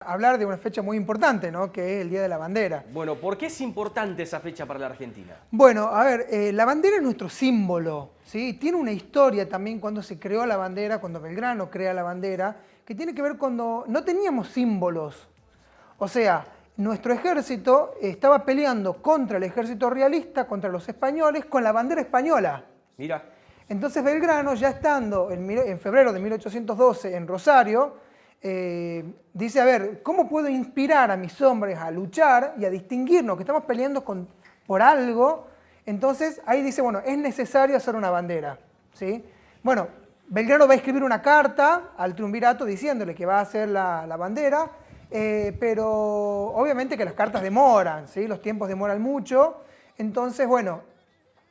Hablar de una fecha muy importante, ¿no? Que es el Día de la Bandera. Bueno, ¿por qué es importante esa fecha para la Argentina? Bueno, a ver, la bandera es nuestro símbolo, ¿sí? Tiene una historia también cuando se creó la bandera, cuando Belgrano crea la bandera, que tiene que ver cuando no teníamos símbolos. O sea, nuestro ejército estaba peleando contra el ejército realista, contra los españoles, con la bandera española. Mira. Entonces Belgrano, ya estando en febrero de 1812 en Rosario, dice, a ver, ¿cómo puedo inspirar a mis hombres a luchar y a distinguirnos, que estamos peleando por algo? Entonces ahí dice, bueno, es necesario hacer una bandera, ¿sí? Bueno, Belgrano va a escribir una carta al triunvirato diciéndole que va a hacer la bandera, pero obviamente que las cartas demoran, ¿sí? Los tiempos demoran mucho, entonces, bueno,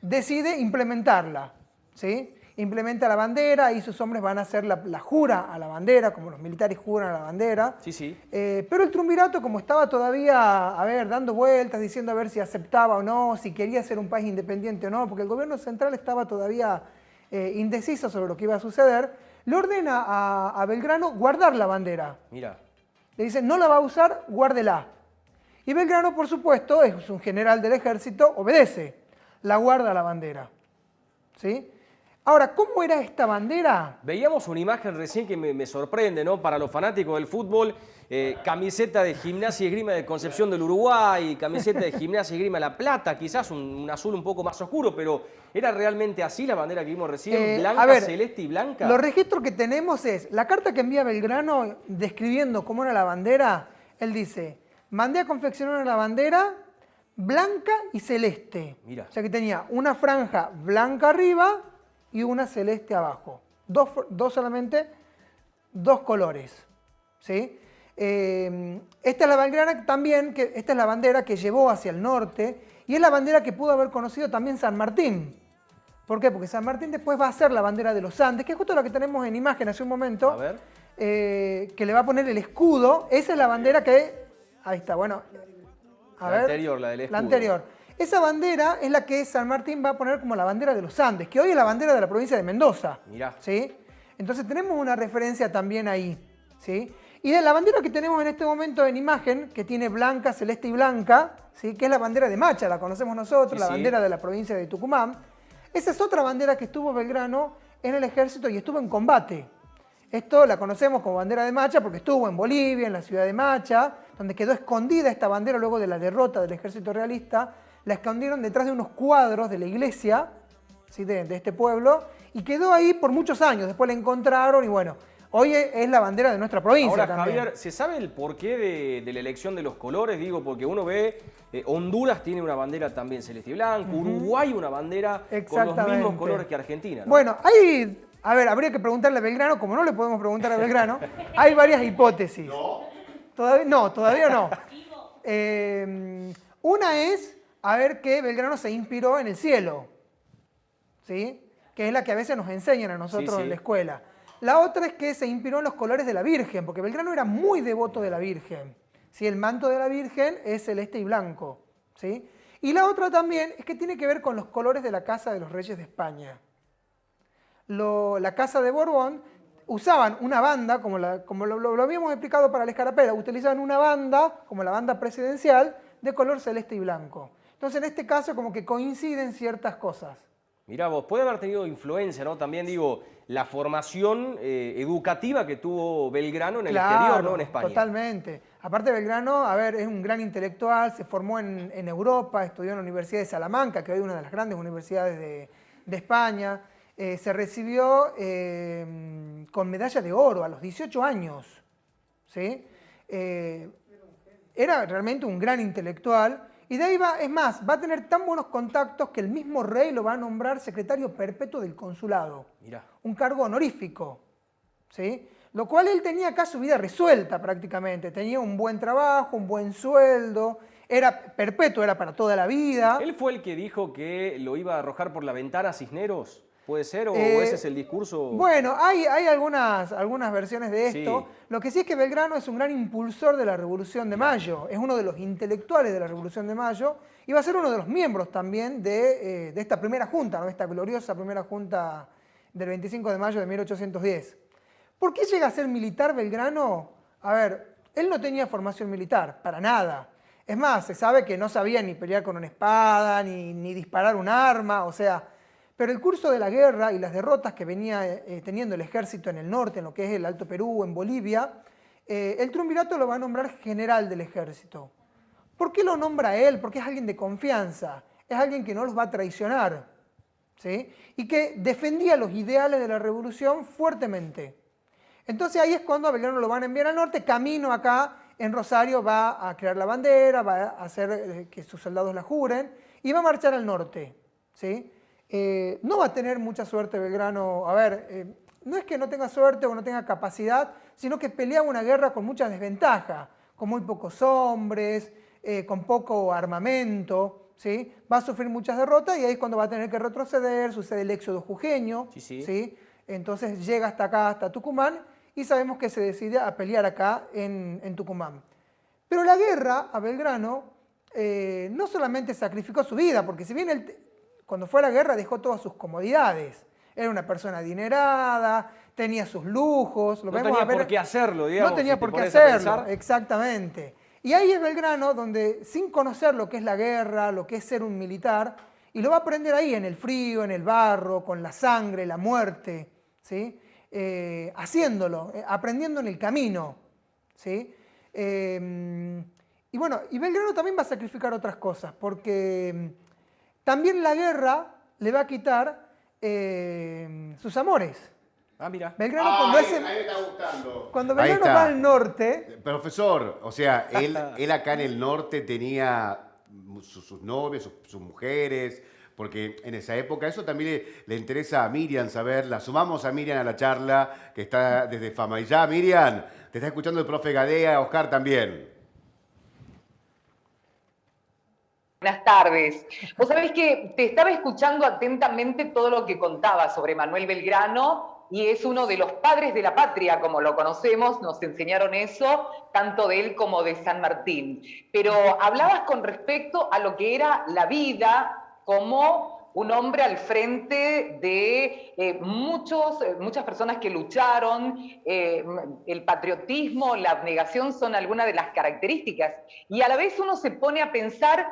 decide implementarla, ¿sí? Implementa la bandera y sus hombres van a hacer la jura a la bandera, como los militares juran a la bandera. Sí, sí. Pero el triunvirato, como estaba todavía, a ver, dando vueltas, diciendo a ver si aceptaba o no, si quería ser un país independiente o no, porque el gobierno central estaba todavía indeciso sobre lo que iba a suceder, le ordena a Belgrano guardar la bandera. Mira. Le dice, no la va a usar, guárdela. Y Belgrano, por supuesto, es un general del ejército, obedece, la guarda la bandera, ¿sí? Ahora, ¿cómo era esta bandera? Veíamos una imagen recién que me sorprende, ¿no? Para los fanáticos del fútbol, camiseta de Gimnasia y Esgrima de Concepción del Uruguay, camiseta de Gimnasia y Esgrima La Plata, quizás un azul un poco más oscuro, pero ¿era realmente así la bandera que vimos recién? Blanca, a ver, celeste y blanca. Los registros que tenemos es, la carta que envía Belgrano describiendo cómo era la bandera, él dice, mandé a confeccionar una bandera blanca y celeste. Mira. O sea que tenía una franja blanca arriba y una celeste abajo. Solamente dos colores, ¿sí? Esta es la bandera también, esta es la bandera que llevó hacia el norte y es la bandera que pudo haber conocido también San Martín. ¿Por qué? Porque San Martín después va a ser la bandera de los Andes, que es justo la que tenemos en imagen hace un momento, A ver. que le va a poner el escudo. Esa es la bandera que... Ahí está, bueno. La anterior, la del escudo. La anterior. Esa bandera es la que San Martín va a poner como la bandera de los Andes, que hoy es la bandera de la provincia de Mendoza. Mirá. ¿Sí? Entonces tenemos una referencia también ahí, ¿sí? Y de la bandera que tenemos en este momento en imagen, que tiene blanca, celeste y blanca, ¿sí? Que es la bandera de Macha, la conocemos nosotros, Sí, la sí. bandera de la provincia de Tucumán. Esa es otra bandera que estuvo Belgrano en el ejército y estuvo en combate. Esto la conocemos como bandera de Macha porque estuvo en Bolivia, en la ciudad de Macha, donde quedó escondida esta bandera luego de la derrota del ejército realista. La escondieron detrás de unos cuadros de la iglesia, ¿sí? de este pueblo, y quedó ahí por muchos años. Después la encontraron y bueno, hoy es la bandera de nuestra provincia. Ahora, también. Javier, ¿se sabe el porqué de la elección de los colores? Digo, porque uno ve, Honduras tiene una bandera también celeste y blanca, Uruguay una bandera con los mismos colores que Argentina, ¿no? Bueno, a ver, habría que preguntarle a Belgrano, como no le podemos preguntar a Belgrano, hay varias hipótesis. ¿No? Todavía no. Una es, a ver, que Belgrano se inspiró en el cielo, ¿sí? Que es la que a veces nos enseñan a nosotros Sí, sí. en la escuela. La otra es que se inspiró en los colores de la Virgen, porque Belgrano era muy devoto de la Virgen. ¿Sí? El manto de la Virgen es celeste y blanco, ¿sí? Y la otra también es que tiene que ver con los colores de la Casa de los Reyes de España. La Casa de Borbón usaban una banda, como lo habíamos explicado para la escarapela, utilizaban una banda, como la banda presidencial, de color celeste y blanco. Entonces, en este caso, como que coinciden ciertas cosas. Mirá vos, puede haber tenido influencia, ¿no? También digo, la formación educativa que tuvo Belgrano en el exterior, ¿no? En España. Totalmente. Aparte Belgrano, a ver, es un gran intelectual, se formó en Europa, estudió en la Universidad de Salamanca, que hoy es una de las grandes universidades de España. Se recibió con medalla de oro a los 18 años, ¿sí? Era realmente un gran intelectual. Y de ahí va, es más, va a tener tan buenos contactos que el mismo rey lo va a nombrar secretario perpetuo del consulado. Mirá. Un cargo honorífico, ¿sí? Lo cual él tenía acá su vida resuelta prácticamente. Tenía un buen trabajo, un buen sueldo, era perpetuo, era para toda la vida. ¿Él fue el que dijo que lo iba a arrojar por la ventana a Cisneros? ¿Puede ser? ¿O ese es el discurso? Bueno, hay algunas versiones de esto. Sí. Lo que sí es que Belgrano es un gran impulsor de la Revolución de Mayo. Es uno de los intelectuales de la Revolución de Mayo y va a ser uno de los miembros también de esta primera junta, ¿no? Esta gloriosa primera junta del 25 de mayo de 1810. ¿Por qué llega a ser militar Belgrano? A ver, Él no tenía formación militar, para nada. Es más, se sabe que no sabía ni pelear con una espada, ni disparar un arma, o sea, pero el curso de la guerra y las derrotas que venía teniendo el ejército en el norte, en lo que es el Alto Perú, en Bolivia, el triunvirato lo va a nombrar general del ejército. ¿Por qué lo nombra él? Porque es alguien de confianza, es alguien que no los va a traicionar, ¿sí? Y que defendía los ideales de la revolución fuertemente. Entonces ahí es cuando a Belgrano lo van a enviar al norte, camino acá en Rosario va a crear la bandera, va a hacer que sus soldados la juren y va a marchar al norte, ¿sí? No va a tener mucha suerte Belgrano, a ver, no es que no tenga suerte o no tenga capacidad, sino que peleaba una guerra con mucha desventaja, con muy pocos hombres, con poco armamento, ¿sí? Va a sufrir muchas derrotas y ahí es cuando va a tener que retroceder, sucede el éxodo jujeño, ¿sí? Entonces llega hasta acá, hasta Tucumán, y sabemos que se decide a pelear acá en Tucumán. Pero la guerra a Belgrano no solamente sacrificó su vida, porque si bien él, cuando fue a la guerra dejó todas sus comodidades, era una persona adinerada, tenía sus lujos. No tenía por qué hacerlo, digamos. No tenía por qué hacerlo, exactamente. Y ahí es Belgrano donde, sin conocer lo que es la guerra, lo que es ser un militar, y lo va a aprender ahí, en el frío, en el barro, con la sangre, la muerte, ¿sí? Haciéndolo, aprendiendo en el camino, ¿sí? Y bueno, y Belgrano también va a sacrificar otras cosas, porque también la guerra le va a quitar sus amores. Ah, mira. Belgrano ahí me está gustando. Cuando Belgrano va al norte... Profesor, o sea, él acá en el norte tenía sus novios, sus mujeres, porque en esa época eso también le interesa a Miriam saber. La sumamos a Miriam a la charla, que está desde Famaillá. Miriam, te está escuchando el profe Gadea, Oscar también. Buenas tardes. Vos sabés que te estaba escuchando atentamente todo lo que contaba sobre Manuel Belgrano y es uno de los padres de la patria, como lo conocemos, nos enseñaron eso, tanto de él como de San Martín. Pero hablabas con respecto a lo que era la vida como un hombre al frente de muchas personas que lucharon, el patriotismo, la abnegación son algunas de las características. Y a la vez uno se pone a pensar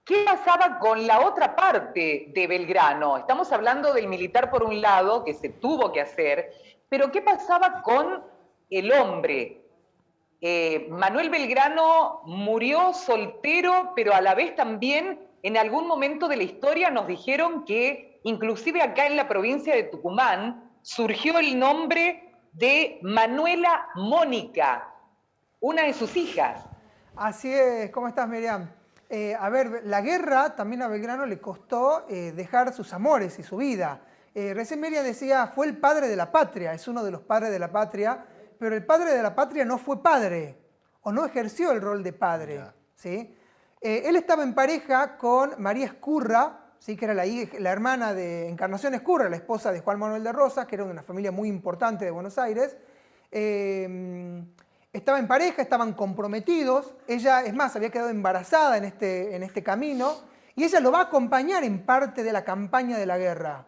¿qué pasaba con la otra parte de Belgrano? Estamos hablando del militar por un lado, que se tuvo que hacer, pero ¿qué pasaba con el hombre? Manuel Belgrano murió soltero, pero a la vez también en algún momento de la historia nos dijeron que inclusive acá en la provincia de Tucumán surgió el nombre de Manuela Mónica, una de sus hijas. Así es, ¿cómo estás, Miriam? A ver, la guerra también a Belgrano le costó dejar sus amores y su vida. Recién Miriam decía, fue el padre de la patria, es uno de los padres de la patria, pero el padre de la patria no fue padre, o no ejerció el rol de padre, ¿sí? Él estaba en pareja con María Escurra, ¿sí? Que era la hermana de Encarnación Escurra, la esposa de Juan Manuel de Rosas, que era de una familia muy importante de Buenos Aires. Estaba en pareja, estaban comprometidos, ella, es más, había quedado embarazada en este camino, y ella lo va a acompañar en parte de la campaña de la guerra.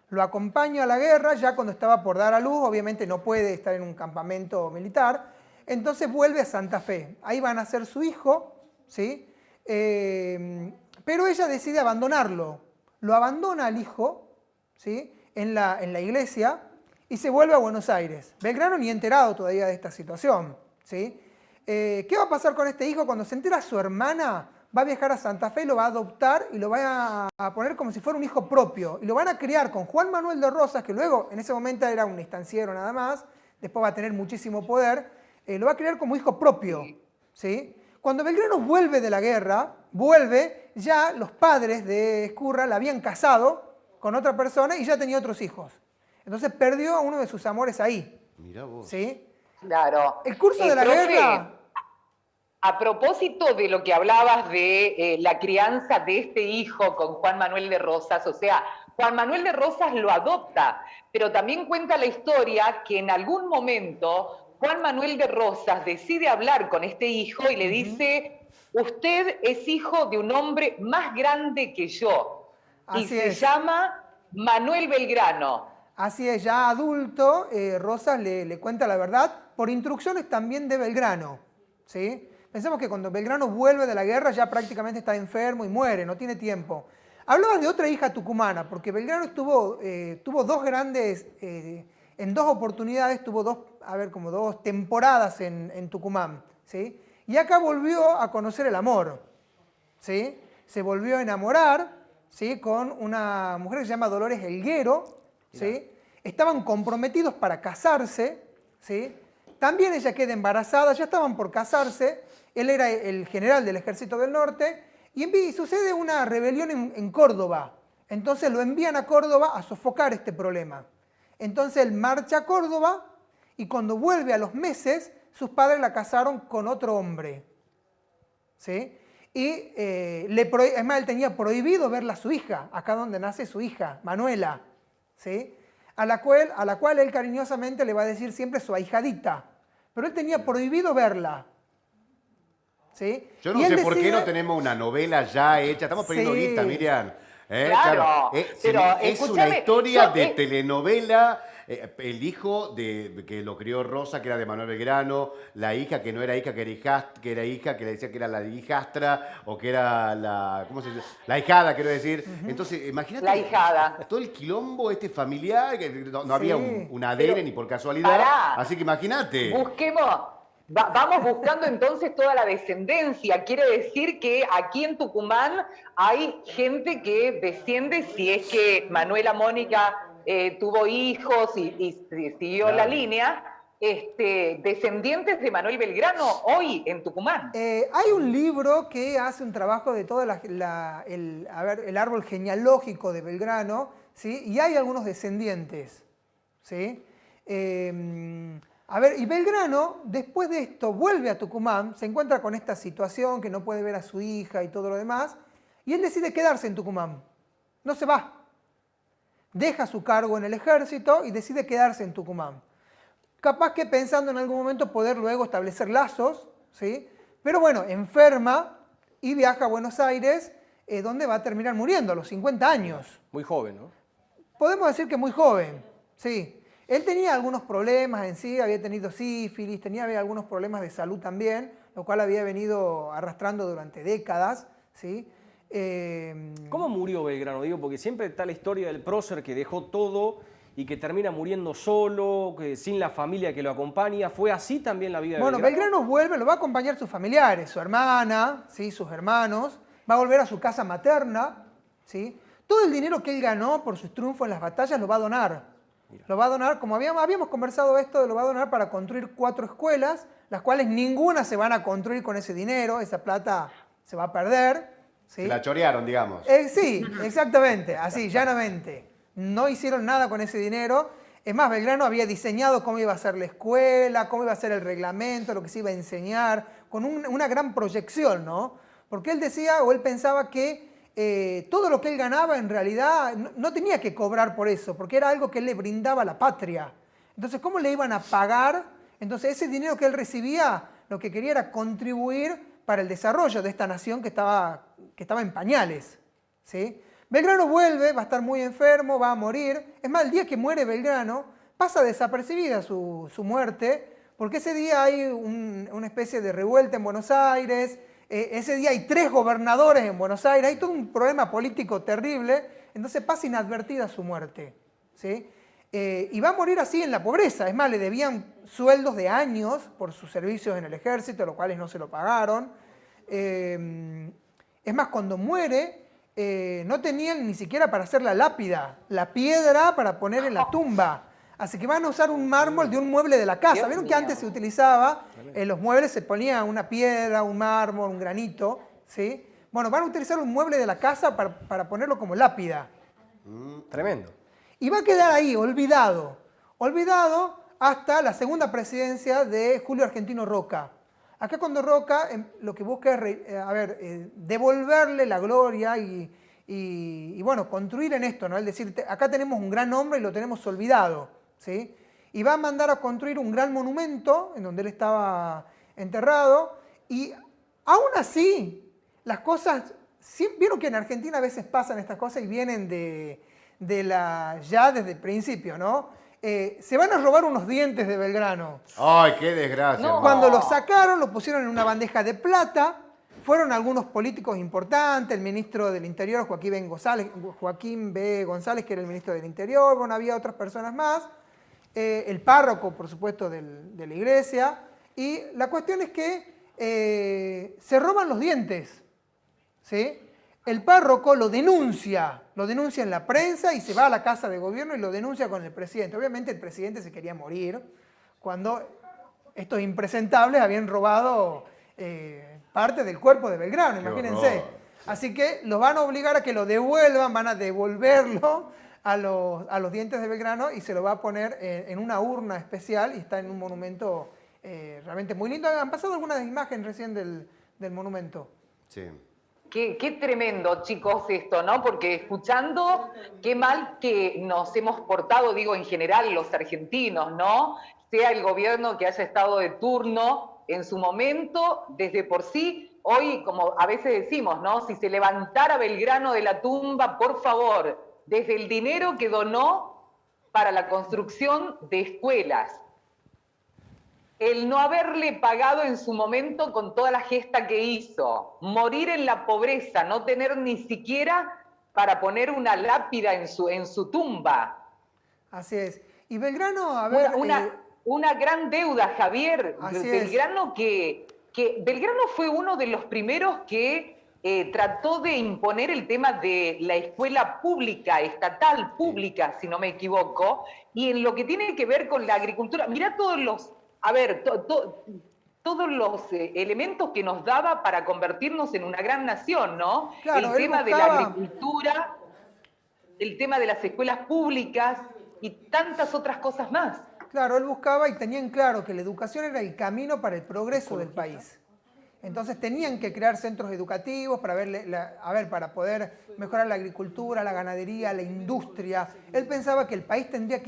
Lo acompaña a la guerra ya cuando estaba por dar a luz, obviamente no puede estar en un campamento militar, entonces vuelve a Santa Fe. Ahí van a ser su hijo, ¿sí? Pero ella decide abandonarlo. Lo abandona al hijo, ¿sí? en la iglesia, y se vuelve a Buenos Aires. Belgrano ni enterado todavía de esta situación, ¿sí? ¿Qué va a pasar con este hijo? Cuando se entera su hermana, va a viajar a Santa Fe, lo va a adoptar y lo va a poner como si fuera un hijo propio. Y lo van a criar con Juan Manuel de Rosas, que luego en ese momento era un estanciero nada más, después va a tener muchísimo poder, lo va a criar como hijo propio, ¿sí? Cuando Belgrano vuelve de la guerra, ya los padres de Escurra la habían casado con otra persona y ya tenía otros hijos. Entonces perdió a uno de sus amores ahí. Mirá vos. ¿Sí? Claro. El curso de la guerra... A propósito de lo que hablabas de la crianza de este hijo con Juan Manuel de Rosas, o sea, Juan Manuel de Rosas lo adopta, pero también cuenta la historia que en algún momento Juan Manuel de Rosas decide hablar con este hijo y le dice, usted es hijo de un hombre más grande que yo, y se llama Manuel Belgrano. Así es, ya adulto, Rosas le cuenta la verdad, por instrucciones también de Belgrano, ¿sí? Pensamos que cuando Belgrano vuelve de la guerra ya prácticamente está enfermo y muere, no tiene tiempo. Hablabas de otra hija tucumana, porque Belgrano tuvo dos grandes, en dos oportunidades tuvo como dos temporadas en Tucumán, ¿sí? Y acá volvió a conocer el amor, ¿sí? Se volvió a enamorar, ¿sí? Con una mujer que se llama Dolores Helguero, ¿sí? Estaban comprometidos para casarse, ¿sí? También ella queda embarazada, ya estaban por casarse, él era el general del Ejército del Norte, y sucede una rebelión en Córdoba. Entonces lo envían a Córdoba a sofocar este problema. Entonces él marcha a Córdoba y cuando vuelve a los meses, sus padres la casaron con otro hombre, ¿sí? Y además él tenía prohibido verla a su hija, acá donde nace su hija, Manuela, ¿sí? A la cual él cariñosamente le va a decir siempre su ahijadita, pero él tenía prohibido verla, ¿sí? Yo no sé por qué no tenemos una novela ya hecha, estamos pidiendo guita, Miriam. Claro, pero es una escúchame, historia de telenovela. El hijo que lo crió Rosa, que era de Manuel Belgrano, la hija que no era hija, que era hija, que le decía que era la hijastra, o que era ¿cómo se dice? La hijada, quiero decir. Entonces, imagínate. La hijada. Todo el quilombo familiar, que no había un ADN ni por casualidad. Pará. Así que imagínate. Vamos buscando entonces toda la descendencia. Quiere decir que aquí en Tucumán hay gente que desciende, si es que Manuela Mónica tuvo hijos y siguió la línea, descendientes de Manuel Belgrano hoy en Tucumán. Hay un libro que hace un trabajo de todo el árbol genealógico de Belgrano, ¿sí? Y hay algunos descendientes, ¿sí? Y Belgrano, después de esto, vuelve a Tucumán, se encuentra con esta situación que no puede ver a su hija y todo lo demás, y él decide quedarse en Tucumán. No se va. Deja su cargo en el ejército y decide quedarse en Tucumán. Capaz que pensando en algún momento poder luego establecer lazos, ¿sí? Pero bueno, enferma y viaja a Buenos Aires, donde va a terminar muriendo a los 50 años. Muy joven, ¿no? Podemos decir que muy joven, sí. Él tenía algunos problemas en sí, había tenido sífilis, había algunos problemas de salud también, lo cual había venido arrastrando durante décadas, ¿sí? ¿Cómo murió Belgrano? Digo, porque siempre está la historia del prócer que dejó todo y que termina muriendo solo, sin la familia que lo acompaña. ¿Fue así también la vida de Belgrano? Bueno, Belgrano vuelve, lo va a acompañar sus familiares, su hermana, ¿sí? Sus hermanos, va a volver a su casa materna, ¿sí? Todo el dinero que él ganó por sus triunfos en las batallas lo va a donar. Mira. Lo va a donar, como habíamos conversado esto, lo va a donar para construir 4 escuelas, las cuales ninguna se van a construir con ese dinero, esa plata se va a perder. ¿Sí? Se la chorearon, digamos. Sí, exactamente, así, llanamente. No hicieron nada con ese dinero. Es más, Belgrano había diseñado cómo iba a ser la escuela, cómo iba a ser el reglamento, lo que se iba a enseñar, con una gran proyección, ¿no? Porque él decía, o él pensaba que todo lo que él ganaba en realidad no tenía que cobrar por eso, porque era algo que él le brindaba a la patria. Entonces, ¿cómo le iban a pagar? Entonces, ese dinero que él recibía, lo que quería era contribuir para el desarrollo de esta nación que estaba en pañales, ¿sí? Belgrano vuelve, va a estar muy enfermo, va a morir. Es más, el día que muere Belgrano, pasa desapercibida su muerte, porque ese día hay una especie de revuelta en Buenos Aires, ese día hay 3 gobernadores en Buenos Aires, hay todo un problema político terrible, entonces pasa inadvertida su muerte, ¿sí? Y va a morir así en la pobreza. Es más, le debían sueldos de años por sus servicios en el ejército, los cuales no se lo pagaron. Es más, cuando muere, no tenían ni siquiera para hacer la lápida, la piedra para poner en la tumba. Así que van a usar un mármol de un mueble de la casa. ¿Vieron que antes se utilizaba? En los muebles se ponía una piedra, un mármol, un granito, ¿sí? Bueno, van a utilizar un mueble de la casa para ponerlo como lápida. Tremendo. Y va a quedar ahí, olvidado. Olvidado hasta la segunda presidencia de Julio Argentino Roca. Acá cuando Roca lo que busca es devolverle la gloria y bueno, construir en esto, ¿no? Es decir, acá tenemos un gran hombre y lo tenemos olvidado, ¿sí? Y va a mandar a construir un gran monumento en donde él estaba enterrado y aún así las cosas, vieron que en Argentina a veces pasan estas cosas y vienen ya desde el principio, ¿no? se van a robar unos dientes de Belgrano. ¡Ay, qué desgracia! No. hermano. Cuando los sacaron, lo pusieron en una bandeja de plata. Fueron algunos políticos importantes, el ministro del Interior, Joaquín B. González, que era el ministro del Interior, bueno, había otras personas más, el párroco, por supuesto, de la iglesia, y la cuestión es que se roban los dientes, ¿sí? El párroco lo denuncia en la prensa y se va a la casa de gobierno y lo denuncia con el presidente. Obviamente el presidente se quería morir cuando estos impresentables habían robado parte del cuerpo de Belgrano, Qué imagínense. horror. Así que los van a obligar a que lo devuelvan, van a devolverlo a los dientes de Belgrano y se lo va a poner en una urna especial y está en un monumento realmente muy lindo. Han pasado algunas imágenes recién del monumento. Sí. Qué tremendo, chicos, esto, ¿no? Porque escuchando, qué mal que nos hemos portado, digo, en general, los argentinos, ¿no? Sea el gobierno que haya estado de turno en su momento, desde por sí, hoy, como a veces decimos, ¿no? Si se levantara Belgrano de la tumba, por favor, desde el dinero que donó para la construcción de escuelas, el no haberle pagado en su momento con toda la gesta que hizo, morir en la pobreza, no tener ni siquiera para poner una lápida en su tumba. Así es. Y Belgrano, a ver... Una gran deuda, Javier. Así Belgrano que Belgrano fue uno de los primeros que trató de imponer el tema de la escuela pública, estatal pública, si no me equivoco, y en lo que tiene que ver con la agricultura. Mirá todos los... A ver, todos los elementos que nos daba para convertirnos en una gran nación, ¿no? Claro, el tema de la agricultura, el tema de las escuelas públicas y tantas otras cosas más. Claro, él buscaba y tenían claro que la educación era el camino para el progreso del país. Entonces tenían que crear centros educativos para poder mejorar la agricultura, la ganadería, la industria. Él pensaba que el país tenía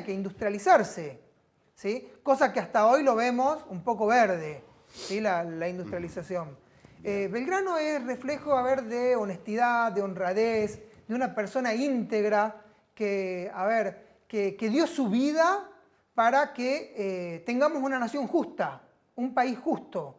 que industrializarse, ¿sí? Cosa que hasta hoy lo vemos un poco verde, ¿sí? La industrialización. Belgrano es reflejo, de honestidad, de honradez, de una persona íntegra que dio su vida para que tengamos una nación justa, un país justo.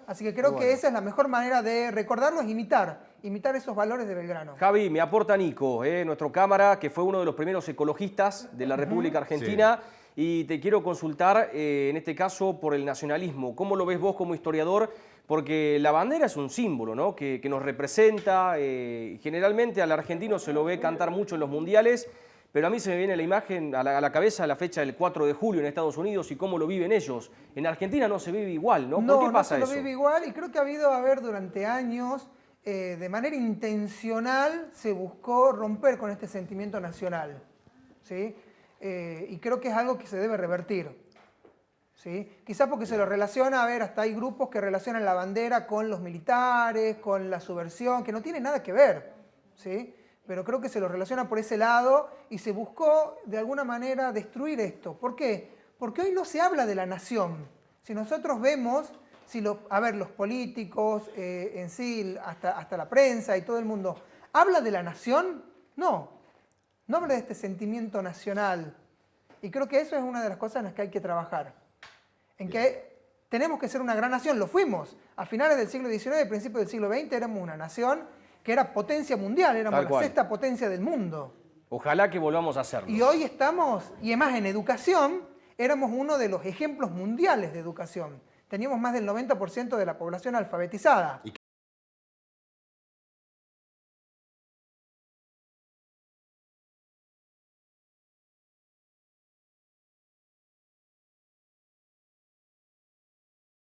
Así que creo que esa es la mejor manera de recordarlo, es imitar esos valores de Belgrano. Javi, me aporta Nico, nuestro cámara, que fue uno de los primeros ecologistas de la República Argentina. Sí. Y te quiero consultar, en este caso, por el nacionalismo. ¿Cómo lo ves vos como historiador? Porque la bandera es un símbolo, ¿no? que nos representa. Generalmente al argentino se lo ve cantar mucho en los mundiales, pero a mí se me viene la imagen a la cabeza la fecha del 4 de julio en Estados Unidos y cómo lo viven ellos. En Argentina no se vive igual, ¿no? ¿Por qué pasa eso? No se lo vive igual y creo que ha habido, durante años, de manera intencional se buscó romper con este sentimiento nacional, ¿sí? Y creo que es algo que se debe revertir, ¿sí? Quizás porque se lo relaciona, hasta hay grupos que relacionan la bandera con los militares, con la subversión, que no tiene nada que ver, ¿sí? Pero creo que se lo relaciona por ese lado y se buscó de alguna manera destruir esto. ¿Por qué? Porque hoy no se habla de la nación. Si nosotros vemos, los políticos en sí, hasta la prensa y todo el mundo, ¿habla de la nación? No habla de este sentimiento nacional. Y creo que eso es una de las cosas en las que hay que trabajar. En que tenemos que ser una gran nación, lo fuimos. A finales del siglo XIX y principios del siglo XX éramos una nación que era potencia mundial, éramos la sexta potencia del mundo. Ojalá que volvamos a hacerlo. Y hoy estamos, y además en educación, éramos uno de los ejemplos mundiales de educación. Teníamos más del 90% de la población alfabetizada. ¿Y